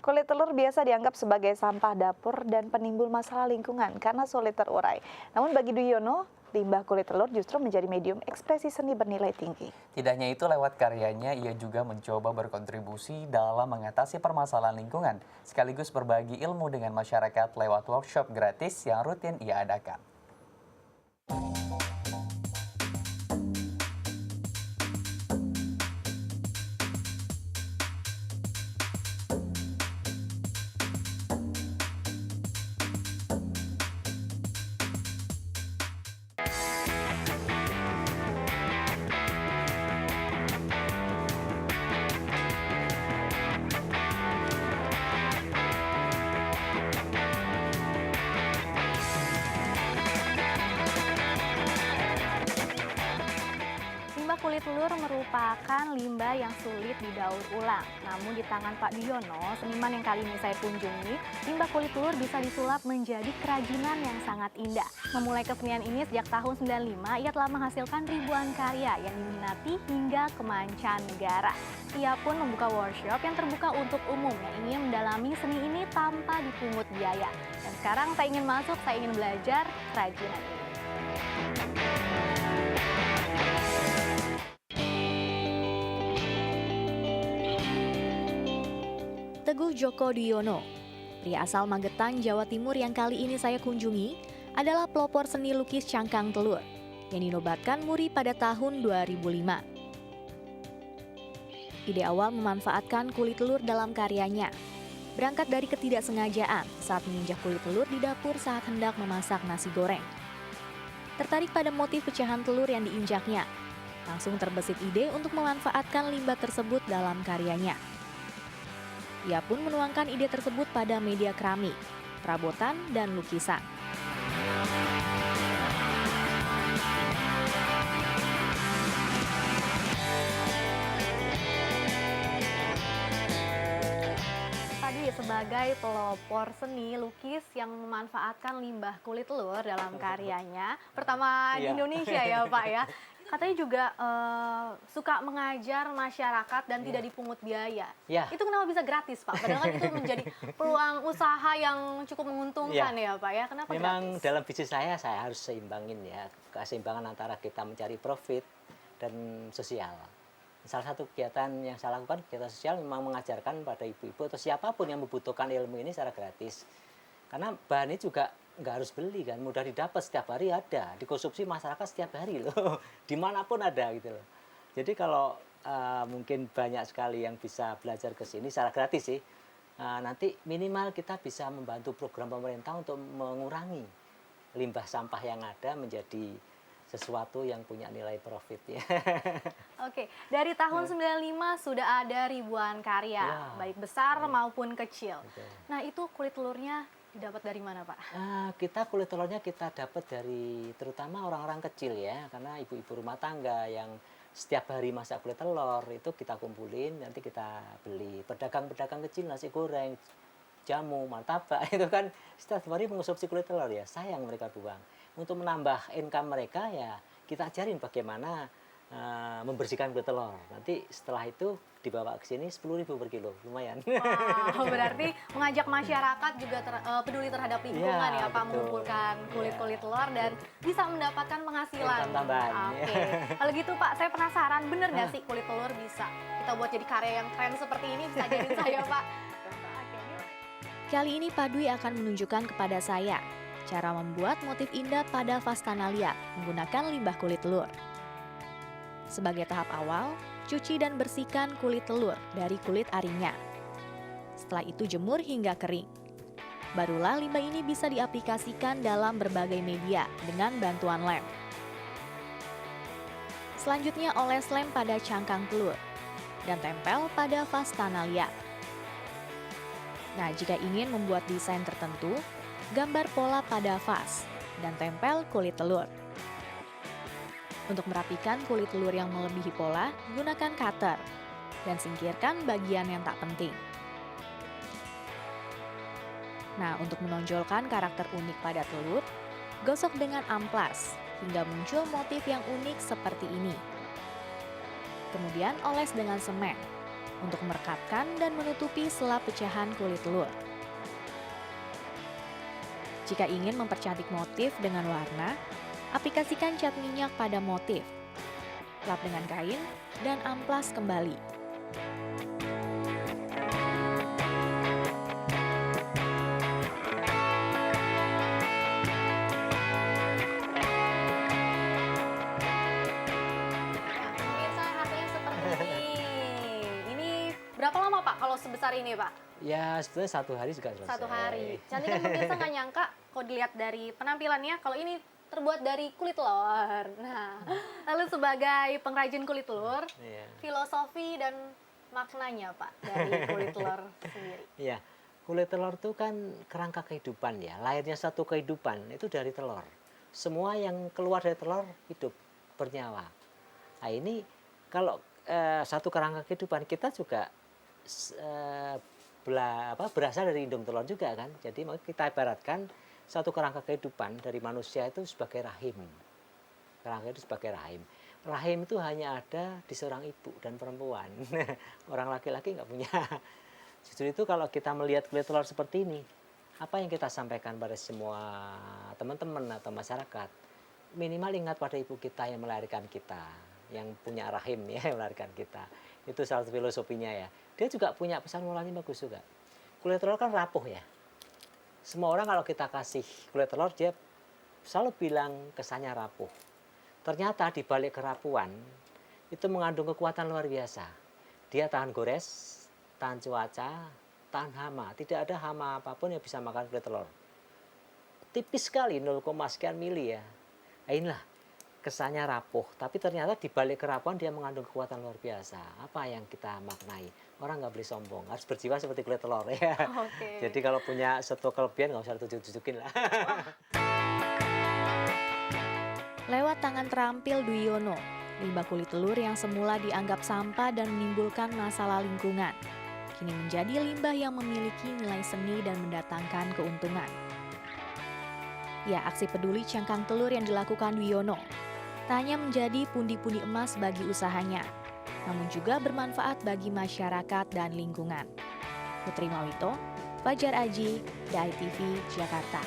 Kulit telur biasa dianggap sebagai sampah dapur dan penimbul masalah lingkungan karena sulit terurai. Namun bagi Duyono, limbah kulit telur justru menjadi medium ekspresi seni bernilai tinggi. Tidak hanya itu, lewat karyanya ia juga mencoba berkontribusi dalam mengatasi permasalahan lingkungan, sekaligus berbagi ilmu dengan masyarakat lewat workshop gratis yang rutin ia adakan. Limbah kulit telur merupakan limbah yang sulit didaur ulang. Namun di tangan Pak Duyono, seniman yang kali ini saya kunjungi, limbah kulit telur bisa disulap menjadi kerajinan yang sangat indah. Memulai kesenian ini sejak tahun 95, ia telah menghasilkan ribuan karya yang diminati hingga ke mancanegara. Ia pun membuka workshop yang terbuka untuk umum yang ingin mendalami seni ini tanpa dipungut biaya. Dan sekarang saya ingin masuk, saya ingin belajar kerajinan ini. Teguh Joko Duyono, pria asal Magetan, Jawa Timur yang kali ini saya kunjungi, adalah pelopor seni lukis cangkang telur yang dinobatkan muri pada tahun 2005. Ide awal memanfaatkan kulit telur dalam karyanya berangkat dari ketidaksengajaan saat menginjak kulit telur di dapur saat hendak memasak nasi goreng. Tertarik pada motif pecahan telur yang diinjaknya, langsung terbesit ide untuk memanfaatkan limbah tersebut dalam karyanya. Ia pun menuangkan ide tersebut pada media keramik, perabotan, dan lukisan. Tadi sebagai pelopor seni lukis yang memanfaatkan limbah kulit telur dalam karyanya, pertama di Indonesia ya Pak ya. Katanya juga suka mengajar masyarakat dan tidak dipungut biaya. Itu kenapa bisa gratis Pak? Padahal kan itu menjadi peluang usaha yang cukup menguntungkan ya Pak ya. Kenapa memang gratis? dalam bisnis saya harus seimbangin ya. Keseimbangan antara kita mencari profit dan sosial. Salah satu kegiatan yang saya lakukan, kegiatan sosial, memang mengajarkan pada ibu-ibu atau siapapun yang membutuhkan ilmu ini secara gratis. Karena bahan ini juga nggak harus beli kan, mudah didapat, setiap hari ada, dikonsumsi masyarakat setiap hari loh, dimanapun ada gitu loh. Jadi kalau mungkin banyak sekali yang bisa belajar ke sini secara gratis sih, nanti minimal kita bisa membantu program pemerintah untuk mengurangi limbah sampah yang ada menjadi sesuatu yang punya nilai profit ya. Oke, dari tahun 95 sudah ada ribuan karya, baik besar maupun kecil. Betul. Nah itu kulit telurnya didapat dari mana Pak? Kita kulit telurnya kita dapat dari terutama orang-orang kecil ya, karena ibu-ibu rumah tangga yang setiap hari masak kulit telur itu kita kumpulin, nanti kita beli. Pedagang-pedagang kecil nasi goreng, jamu, martabak itu kan setiap hari mengonsumsi kulit telur ya, sayang mereka buang. Untuk menambah income mereka ya kita ajarin bagaimana membersihkan kulit telur. Nanti setelah itu dibawa ke sini 10.000 per kilo, lumayan. Wow, berarti mengajak masyarakat juga peduli terhadap lingkungan ya Pak, betul. mengumpulkan kulit-kulit telur dan bisa mendapatkan penghasilan. Income tambahan. Oke, kalau gitu Pak, saya penasaran, bener nggak sih kulit telur bisa kita buat jadi karya yang keren seperti ini? Bisa ajarin saya Pak. Kali ini Pak Dwi akan menunjukkan kepada saya cara membuat motif indah pada vas Tanalia menggunakan limbah kulit telur. Sebagai tahap awal, cuci dan bersihkan kulit telur dari kulit aringnya. Setelah itu jemur hingga kering. Barulah limbah ini bisa diaplikasikan dalam berbagai media dengan bantuan lem. Selanjutnya oles lem pada cangkang telur dan tempel pada vas Tanalia. Nah, jika ingin membuat desain tertentu, gambar pola pada vas dan tempel kulit telur. Untuk merapikan kulit telur yang melebihi pola, gunakan cutter dan singkirkan bagian yang tak penting. Nah, untuk menonjolkan karakter unik pada telur, gosok dengan amplas hingga muncul motif yang unik seperti ini. Kemudian oles dengan semen untuk merekatkan dan menutupi selap pecahan kulit telur. Jika ingin mempercantik motif dengan warna, aplikasikan cat minyak pada motif. Lap dengan kain dan amplas kembali. Pemirsa, hasilnya seperti ini. Ini berapa lama Pak kalau sebesar ini Pak? Ya sebetulnya 1 hari juga selesai. 1 hari. Cantik kan pemirsa, nggak nyangka kalau dilihat dari penampilannya kalau ini terbuat dari kulit telur. Nah, lalu sebagai pengrajin kulit telur, Iya. filosofi dan maknanya Pak dari kulit telur sendiri. Iya, kulit telur itu kan kerangka kehidupan ya. Lahirnya satu kehidupan itu dari telur. Semua yang keluar dari telur hidup, bernyawa. Nah ini kalau satu kerangka kehidupan kita juga berasal dari indung telur juga kan. Jadi kita ibaratkan satu kerangka kehidupan dari manusia itu sebagai rahim. Kerangka itu sebagai rahim. Rahim itu hanya ada di seorang ibu dan perempuan. Orang laki-laki nggak punya. Justru itu kalau kita melihat kulit telur seperti ini, apa yang kita sampaikan pada semua teman-teman atau masyarakat, minimal ingat pada ibu kita yang melahirkan kita, yang punya rahim ya, yang melahirkan kita. Itu salah satu filosofinya ya. Dia juga punya pesan moralnya bagus juga. Kulit telur kan rapuh ya. Semua orang kalau kita kasih kulit telur, dia selalu bilang kesannya rapuh. Ternyata di balik kerapuhan, itu mengandung kekuatan luar biasa. Dia tahan gores, tahan cuaca, tahan hama. Tidak ada hama apapun yang bisa makan kulit telur. Tipis sekali, 0, sekian mili ya. Nah, inilah kesannya rapuh. Tapi ternyata di balik kerapuhan dia mengandung kekuatan luar biasa. Apa yang kita maknai? Orang nggak boleh sombong, harus berjiwa seperti kulit telur ya. Oke. Jadi kalau punya satu kelebihan nggak usah ditunjuk-tunjukin lah. Lewat tangan terampil Dwi Yono, limbah kulit telur yang semula dianggap sampah dan menimbulkan masalah lingkungan, kini menjadi limbah yang memiliki nilai seni dan mendatangkan keuntungan. Ya, aksi peduli cangkang telur yang dilakukan Dwi Yono tak hanya menjadi pundi-pundi emas bagi usahanya, namun juga bermanfaat bagi masyarakat dan lingkungan. Putri Mawito, Fajar Aji, DAI TV, Jakarta.